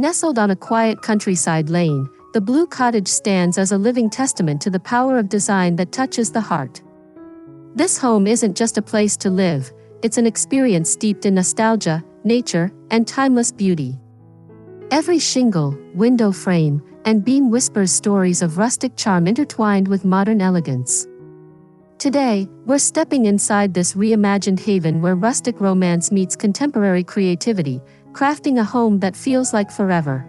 Nestled on a quiet countryside lane, the Blue Cottage stands as a living testament to the power of design that touches the heart. This home isn't just a place to live, it's an experience steeped in nostalgia, nature, and timeless beauty. Every shingle, window frame, and beam whispers stories of rustic charm intertwined with modern elegance. Today, we're stepping inside this reimagined haven where rustic romance meets contemporary creativity, crafting a home that feels like forever.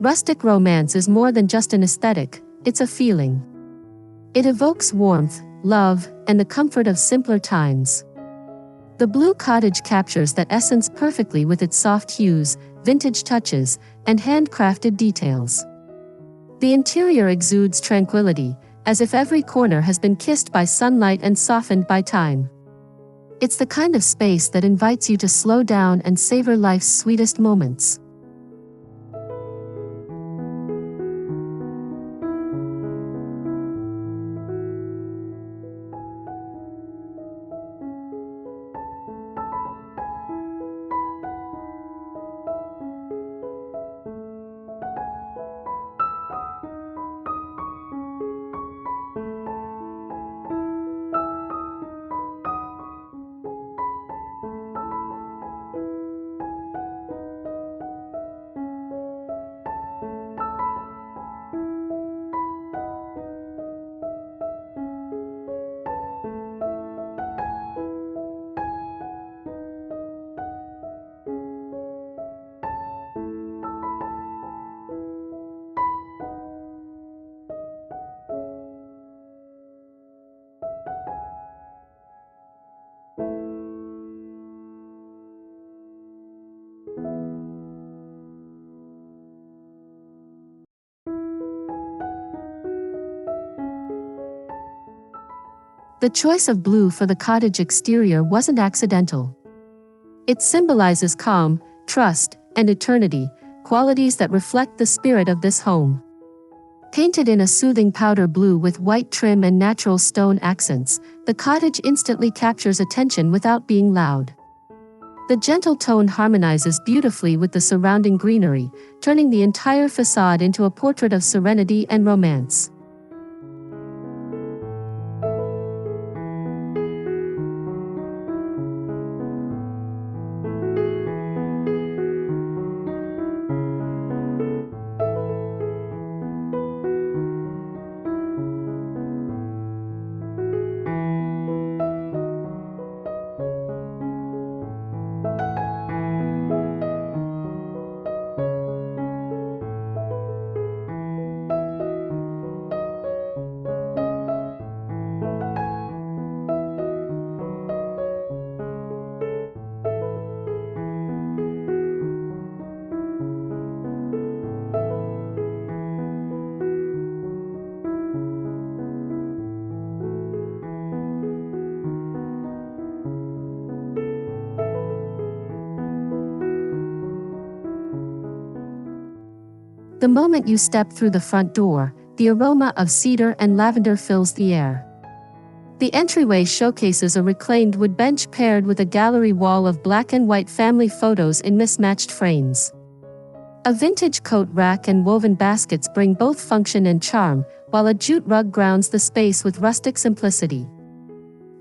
Rustic romance is more than just an aesthetic, it's a feeling. It evokes warmth, love, and the comfort of simpler times. The Blue Cottage captures that essence perfectly with its soft hues, vintage touches, and handcrafted details. The interior exudes tranquility, as if every corner has been kissed by sunlight and softened by time. It's the kind of space that invites you to slow down and savor life's sweetest moments. The choice of blue for the cottage exterior wasn't accidental. It symbolizes calm, trust, and eternity, qualities that reflect the spirit of this home. Painted in a soothing powder blue with white trim and natural stone accents, the cottage instantly captures attention without being loud. The gentle tone harmonizes beautifully with the surrounding greenery, turning the entire façade into a portrait of serenity and romance. The moment you step through the front door, the aroma of cedar and lavender fills the air. The entryway showcases a reclaimed wood bench paired with a gallery wall of black and white family photos in mismatched frames. A vintage coat rack and woven baskets bring both function and charm, while a jute rug grounds the space with rustic simplicity.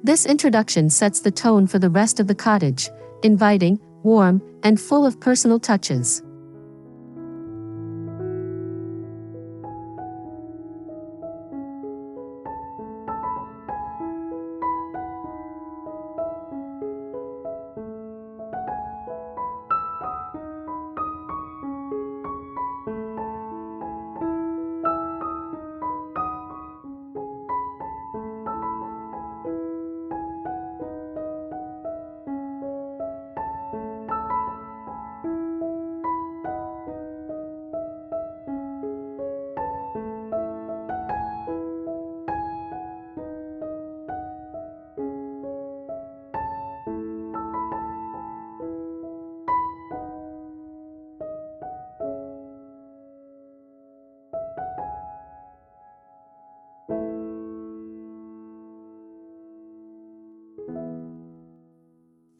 This introduction sets the tone for the rest of the cottage, inviting, warm, and full of personal touches.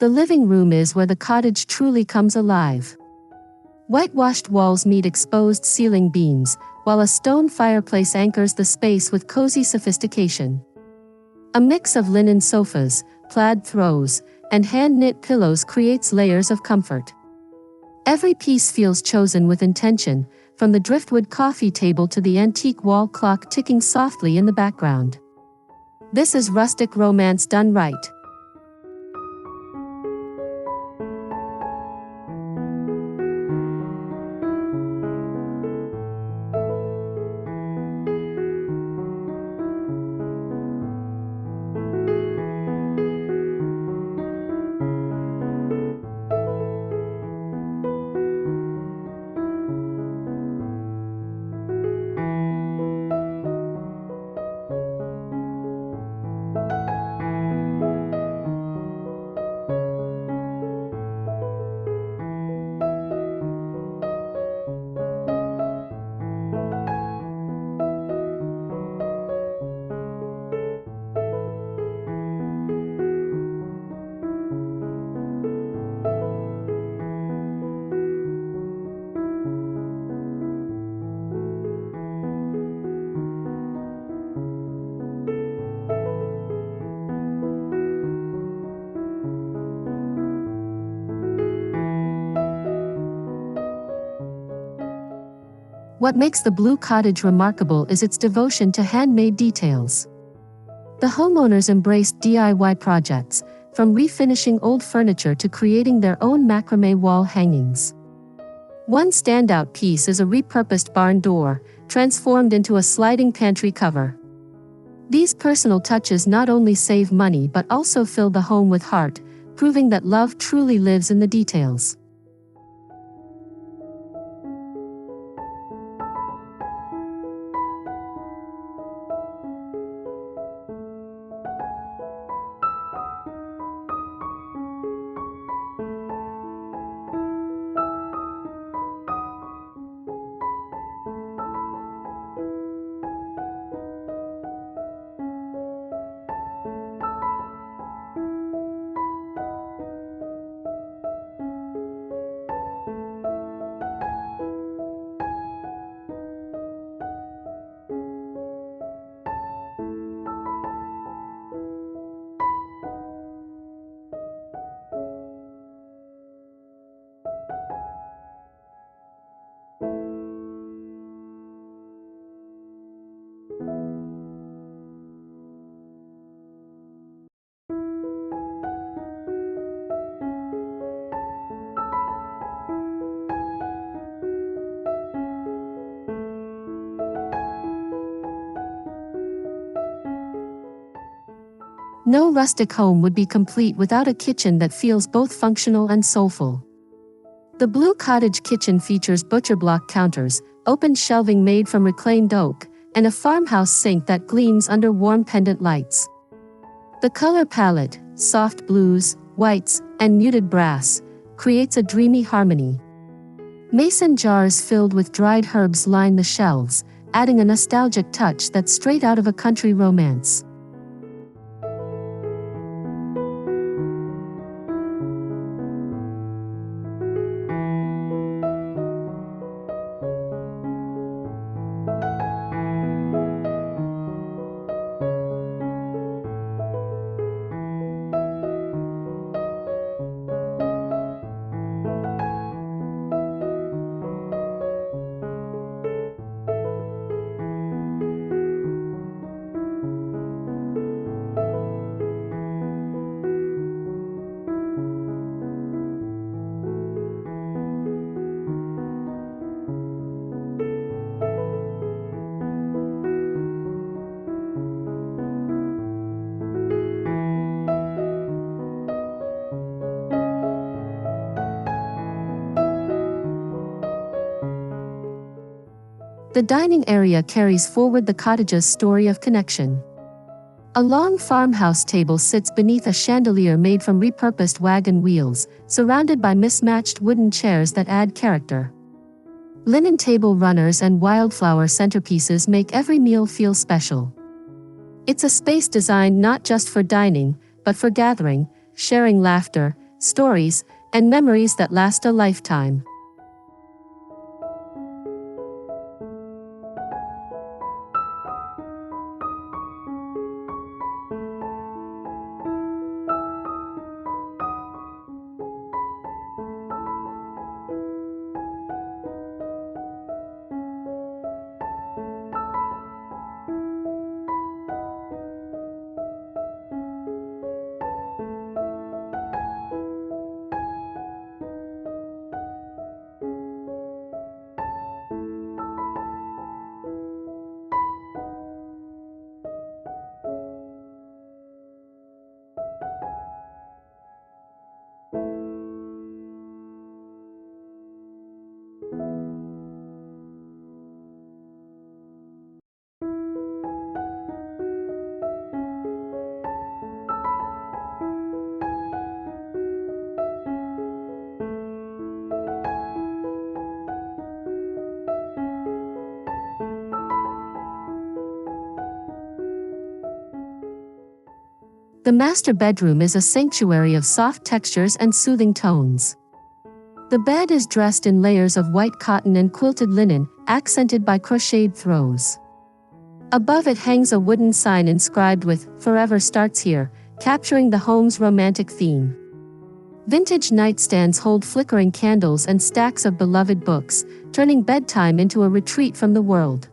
The living room is where the cottage truly comes alive. Whitewashed walls meet exposed ceiling beams, while a stone fireplace anchors the space with cozy sophistication. A mix of linen sofas, plaid throws, and hand-knit pillows creates layers of comfort. Every piece feels chosen with intention, from the driftwood coffee table to the antique wall clock ticking softly in the background. This is rustic romance done right. What makes the Blue Cottage remarkable is its devotion to handmade details. The homeowners embraced DIY projects, from refinishing old furniture to creating their own macrame wall hangings. One standout piece is a repurposed barn door, transformed into a sliding pantry cover. These personal touches not only save money but also fill the home with heart, proving that love truly lives in the details. No rustic home would be complete without a kitchen that feels both functional and soulful. The Blue Cottage kitchen features butcher block counters, open shelving made from reclaimed oak, and a farmhouse sink that gleams under warm pendant lights. The color palette, soft blues, whites, and muted brass, creates a dreamy harmony. Mason jars filled with dried herbs line the shelves, adding a nostalgic touch that's straight out of a country romance. The dining area carries forward the cottage's story of connection. A long farmhouse table sits beneath a chandelier made from repurposed wagon wheels, surrounded by mismatched wooden chairs that add character. Linen table runners and wildflower centerpieces make every meal feel special. It's a space designed not just for dining, but for gathering, sharing laughter, stories, and memories that last a lifetime. The master bedroom is a sanctuary of soft textures and soothing tones. The bed is dressed in layers of white cotton and quilted linen, accented by crocheted throws. Above it hangs a wooden sign inscribed with "Forever Starts Here," capturing the home's romantic theme. Vintage nightstands hold flickering candles and stacks of beloved books, turning bedtime into a retreat from the world.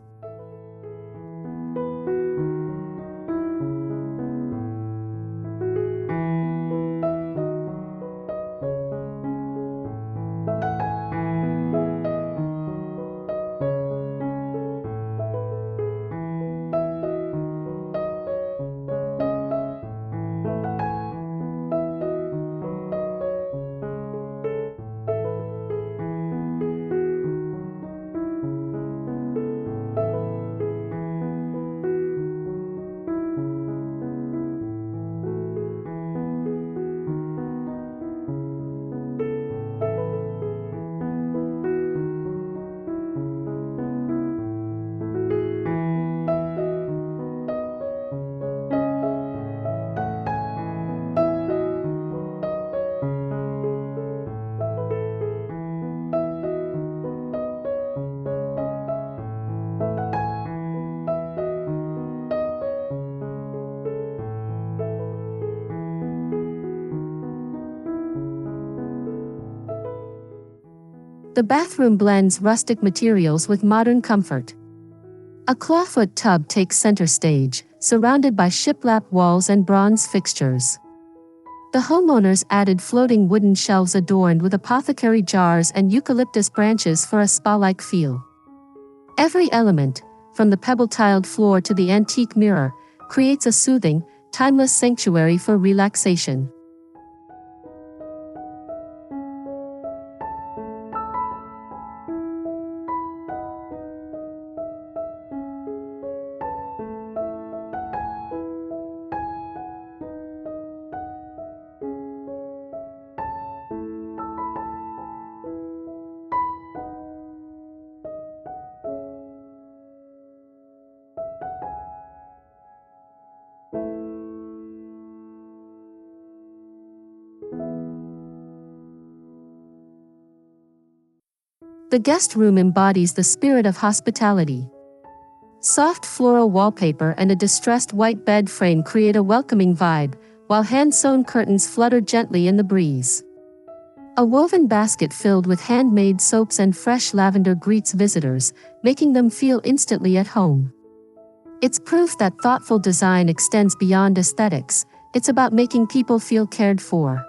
The bathroom blends rustic materials with modern comfort. A clawfoot tub takes center stage, surrounded by shiplap walls and bronze fixtures. The homeowners added floating wooden shelves adorned with apothecary jars and eucalyptus branches for a spa-like feel. Every element, from the pebble-tiled floor to the antique mirror, creates a soothing, timeless sanctuary for relaxation. The guest room embodies the spirit of hospitality. Soft floral wallpaper and a distressed white bed frame create a welcoming vibe, while hand-sewn curtains flutter gently in the breeze. A woven basket filled with handmade soaps and fresh lavender greets visitors, making them feel instantly at home. It's proof that thoughtful design extends beyond aesthetics. It's about making people feel cared for.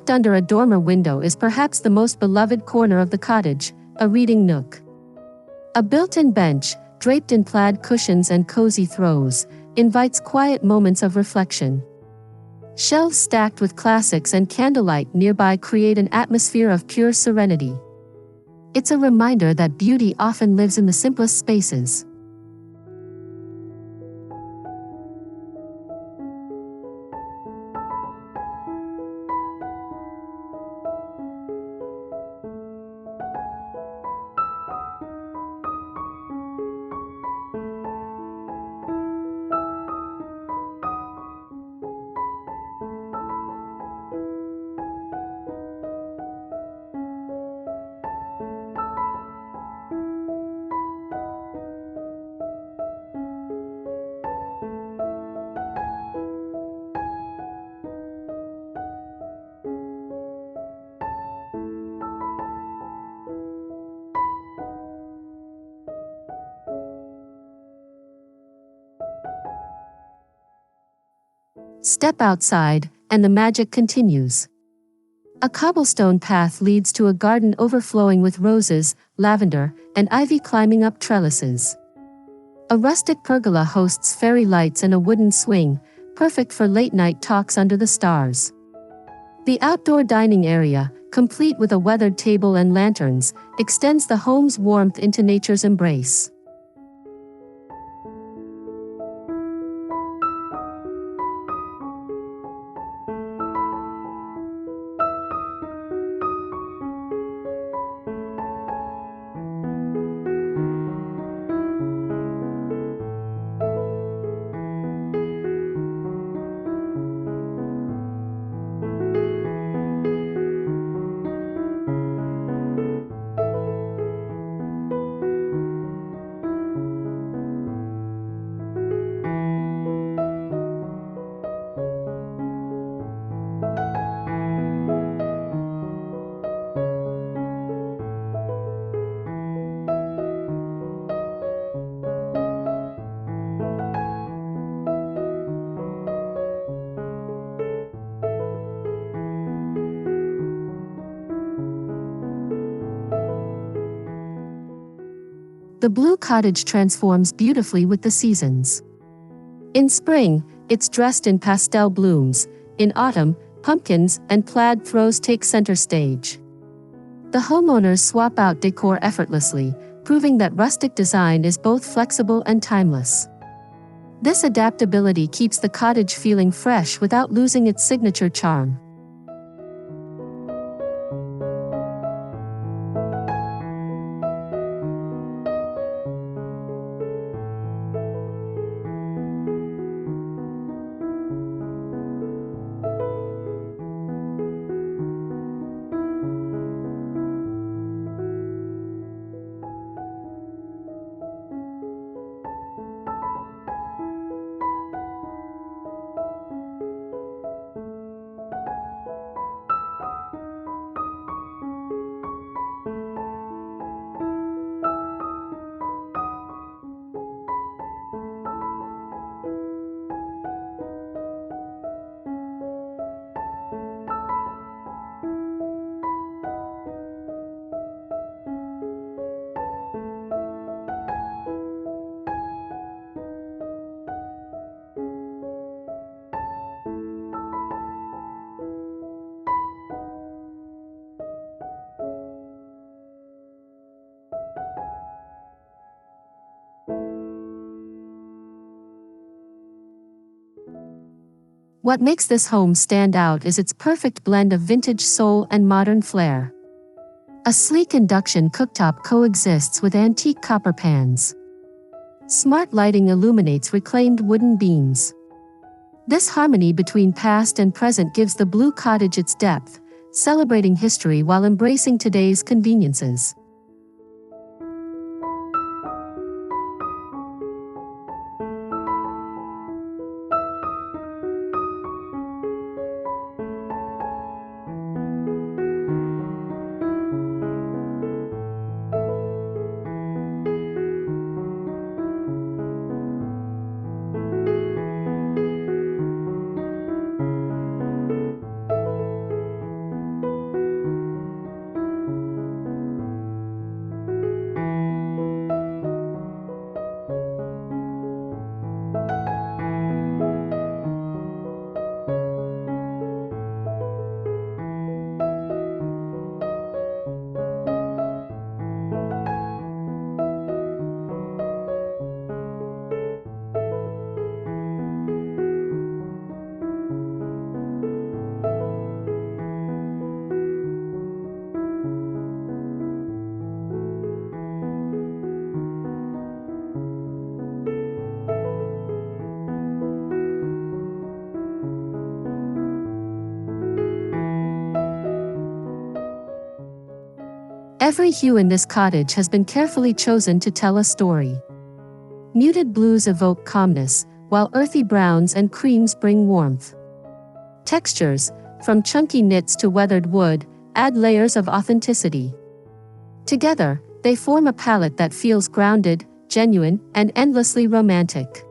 Tucked under a dormer window is perhaps the most beloved corner of the cottage, a reading nook. A built-in bench, draped in plaid cushions and cozy throws, invites quiet moments of reflection. Shelves stacked with classics and candlelight nearby create an atmosphere of pure serenity. It's a reminder that beauty often lives in the simplest spaces. Step outside, and the magic continues. A cobblestone path leads to a garden overflowing with roses, lavender, and ivy climbing up trellises. A rustic pergola hosts fairy lights and a wooden swing, perfect for late-night talks under the stars. The outdoor dining area, complete with a weathered table and lanterns, extends the home's warmth into nature's embrace. The Blue Cottage transforms beautifully with the seasons. In spring, it's dressed in pastel blooms. In autumn, pumpkins and plaid throws take center stage. The homeowners swap out decor effortlessly, proving that rustic design is both flexible and timeless. This adaptability keeps the cottage feeling fresh without losing its signature charm. What makes this home stand out is its perfect blend of vintage soul and modern flair. A sleek induction cooktop coexists with antique copper pans. Smart lighting illuminates reclaimed wooden beams. This harmony between past and present gives the Blue Cottage its depth, celebrating history while embracing today's conveniences. Every hue in this cottage has been carefully chosen to tell a story. Muted blues evoke calmness, while earthy browns and creams bring warmth. Textures, from chunky knits to weathered wood, add layers of authenticity. Together, they form a palette that feels grounded, genuine, and endlessly romantic.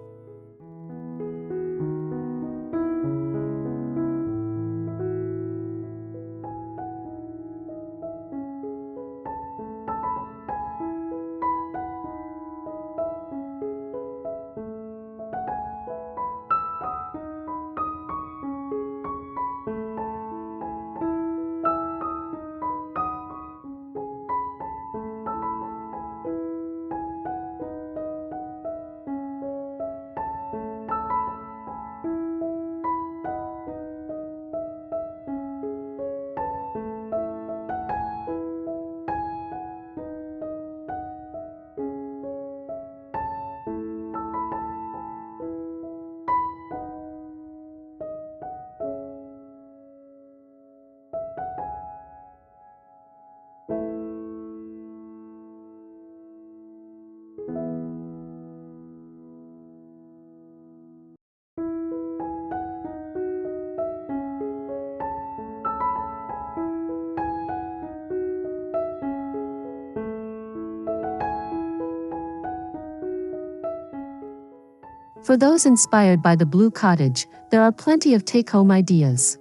For those inspired by the Blue Cottage, there are plenty of take-home ideas.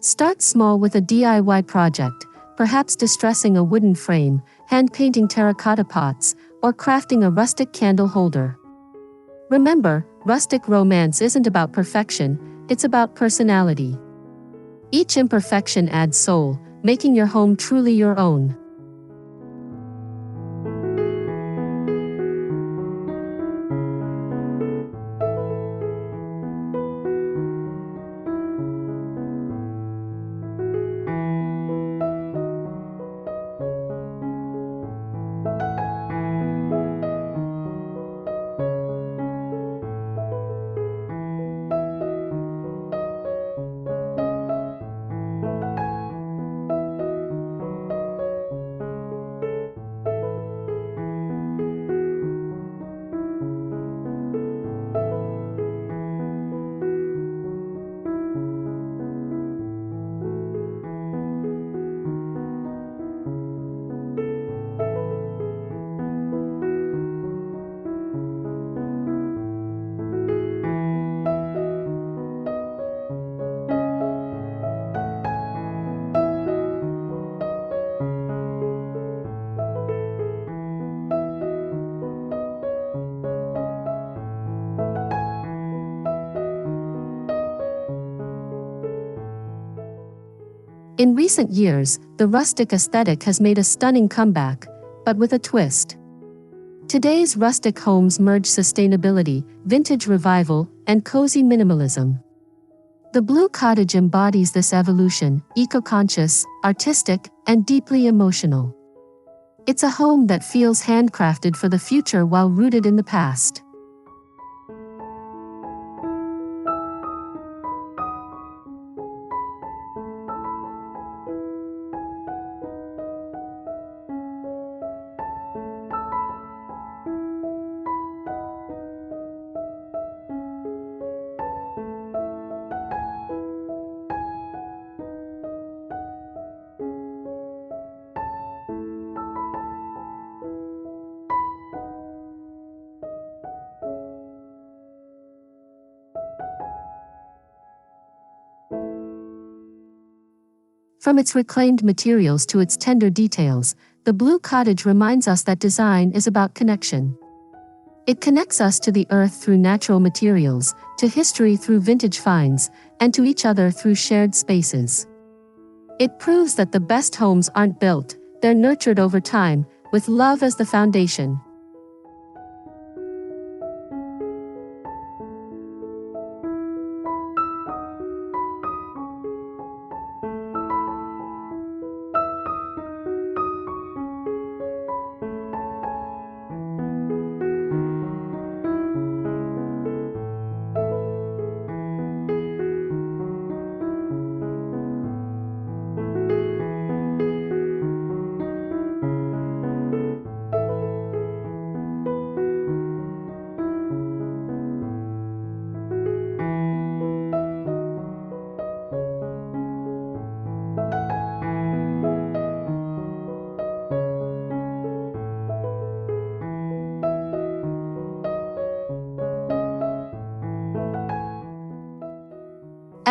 Start small with a DIY project, perhaps distressing a wooden frame, hand-painting terracotta pots, or crafting a rustic candle holder. Remember, rustic romance isn't about perfection, it's about personality. Each imperfection adds soul, making your home truly your own. In recent years, the rustic aesthetic has made a stunning comeback, but with a twist. Today's rustic homes merge sustainability, vintage revival, and cozy minimalism. The Blue Cottage embodies this evolution, eco-conscious, artistic, and deeply emotional. It's a home that feels handcrafted for the future while rooted in the past. From its reclaimed materials to its tender details, the Blue Cottage reminds us that design is about connection. It connects us to the earth through natural materials, to history through vintage finds, and to each other through shared spaces. It proves that the best homes aren't built, they're nurtured over time, with love as the foundation.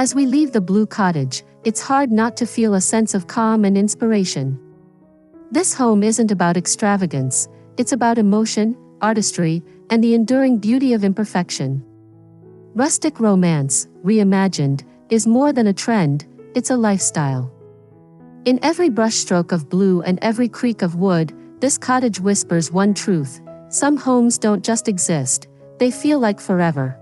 As we leave the Blue Cottage, it's hard not to feel a sense of calm and inspiration. This home isn't about extravagance, it's about emotion, artistry, and the enduring beauty of imperfection. Rustic Romance Reimagined is more than a trend, it's a lifestyle. In every brushstroke of blue and every creak of wood, this cottage whispers one truth: some homes don't just exist, they feel like forever.